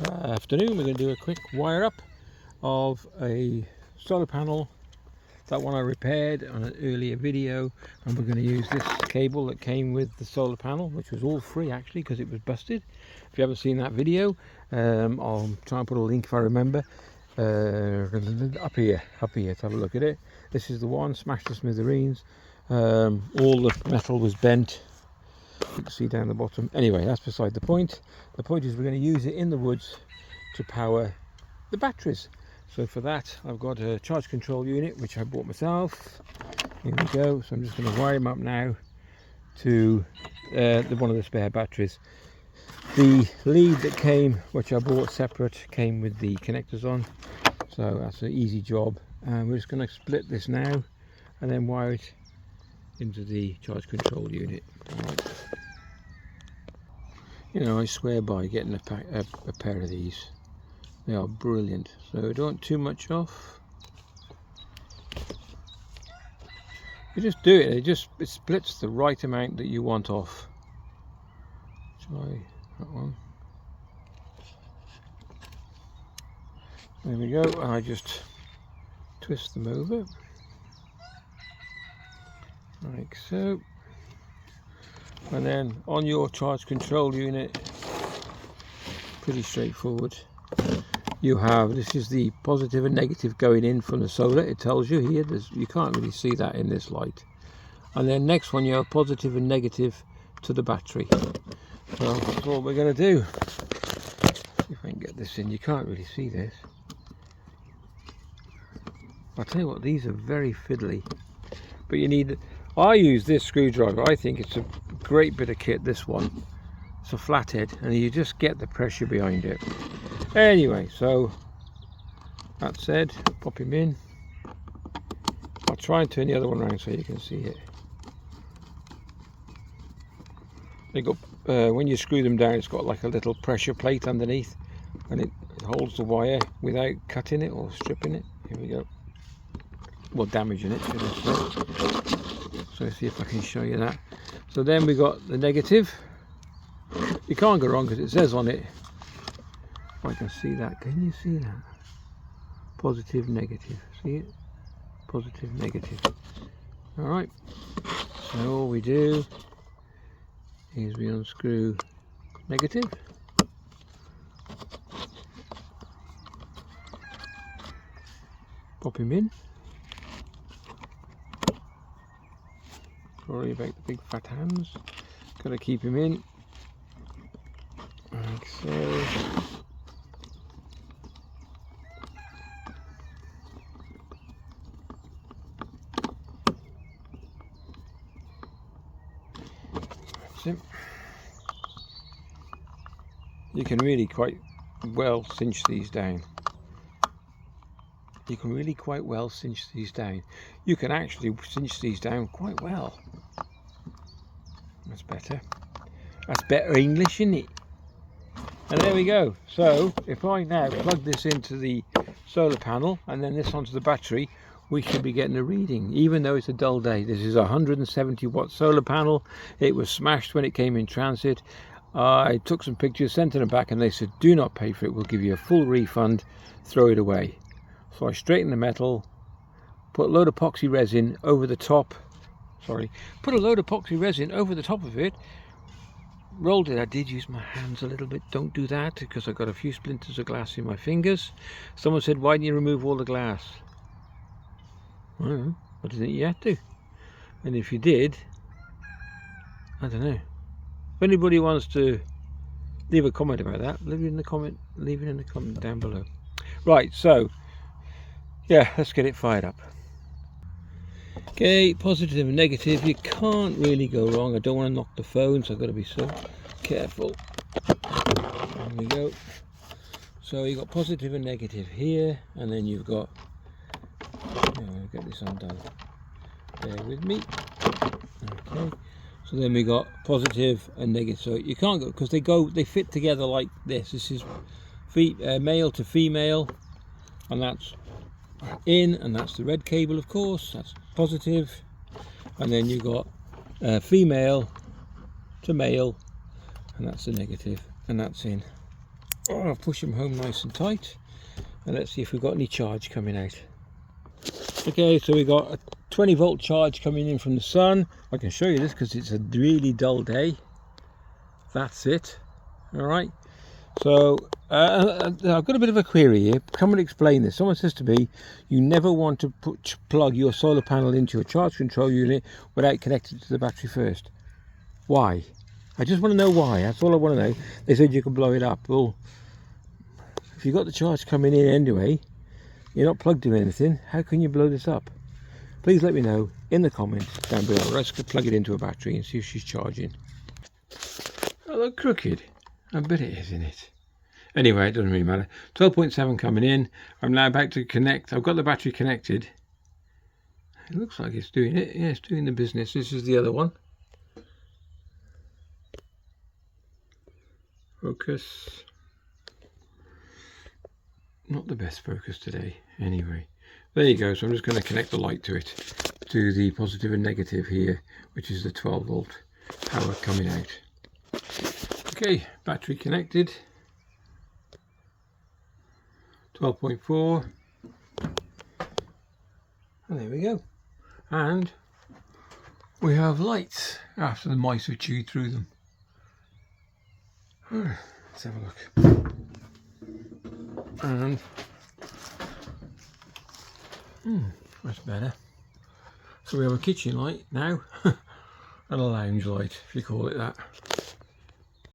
Afternoon, we're going to do a quick wire up of a solar panel, that one I repaired on an earlier video, and we're going to use this cable that came with the solar panel, which was all free actually because it was busted. If you haven't seen that video, I'll try and put a link if I remember. Up here to have a look at it. This is the one, smashed to smithereens. All the metal was bent. You can see down the bottom. Anyway, that's beside the point. The point is we're going to use it in the woods to power the batteries. So for that I've got a charge control unit which I bought myself. Here we go. So I'm just going to wire him up now to one of the spare batteries. The lead that came, which I bought separate, came with the connectors on, so that's an easy job. And we're just going to split this now and then wire it into the charge control unit. Right. You know, I swear by getting a pair of these. They are brilliant. So don't want too much off. You just do it. It splits the right amount that you want off. Try that one. There we go. And I just twist them over like so. And then on your charge control unit, pretty straightforward. You have, this is the positive and negative going in from the solar. It tells you here, you can't really see that in this light. And then next one you have positive and negative to the battery. So that's all we're going to do. If I can get this in, you can't really see this. I'll tell you what, these are very fiddly. But you need, I use this screwdriver. I think it's a great bit of kit, this one. It's a flathead and you just get the pressure behind it. Anyway, so that said, pop him in. I'll try and turn the other one around so you can see it. They got when you screw them down, it's got like a little pressure plate underneath, and it holds the wire without cutting it or stripping it. Here we go. Well, damaging it. So let's see if I can show you that. So then we got the negative. You can't go wrong because it says on it. If I can see that, can you see that? Positive, negative. See it? Positive, negative. All right. So all we do is we unscrew negative. Pop him in. Sorry about the big fat hands. Gotta keep him in. Like so. That's it. You can really quite well cinch these down. You can really quite well cinch these down. You can actually cinch these down quite well. That's better. That's better English, isn't it? And there we go. So if I now plug this into the solar panel and then this onto the battery, we should be getting a reading, even though it's a dull day. This is a 170 watt solar panel. It was smashed when it came in transit. I took some pictures, sent them back, and they said, do not pay for it. We'll give you a full refund. Throw it away. So I straightened the metal, put a load of epoxy resin over the top. Put a load of epoxy resin over the top of it. Rolled it. I did use my hands a little bit. Don't do that because I got a few splinters of glass in my fingers. Someone said, why didn't you remove all the glass? I don't know. I didn't think you had to. And if you did, I don't know. If anybody wants to leave a comment about that, leave it in the comment down below. Right, so yeah, let's get it fired up. Okay, positive and negative. You can't really go wrong. I don't want to knock the phone, so I've got to be so careful. There we go. So you've got positive and negative here, and then you've got, I'll get this undone. Bear with me. Okay. So then we got positive and negative. So you can't go because they fit together like this. This is male to female, and that's in, and that's the red cable, of course. That's positive, and then you got female to male, and that's the negative, and that's in. I'll push them home nice and tight, and let's see if we've got any charge coming out. Okay, so we got a 20 volt charge coming in from the sun. I can show you this because it's a really dull day. That's it. All right, so I've got a bit of a query here. Come and explain this. Someone says to me, you never want to plug your solar panel into your charge control unit without connecting it to the battery first. Why? I just want to know why. That's all I want to know. They said you can blow it up. Well, if you've got the charge coming in anyway, you're not plugged in anything, how can you blow this up? Please let me know in the comments down below. Let's plug it into a battery and see if she's charging. Oh, look, crooked. I bet it is, isn't it? Anyway, it doesn't really matter. 12.7 coming in. I'm now about to connect. I've got the battery connected. It looks like it's doing it. Yeah, it's doing the business. This is the other one. Focus. Not the best focus today. Anyway, there you go. So I'm just going to connect the light to it, to the positive and negative here, which is the 12 volt power coming out. Okay, battery connected. 12.4. And there we go. And we have lights after the mice have chewed through them. Let's have a look. And that's better. So we have a kitchen light now and a lounge light, if you call it that.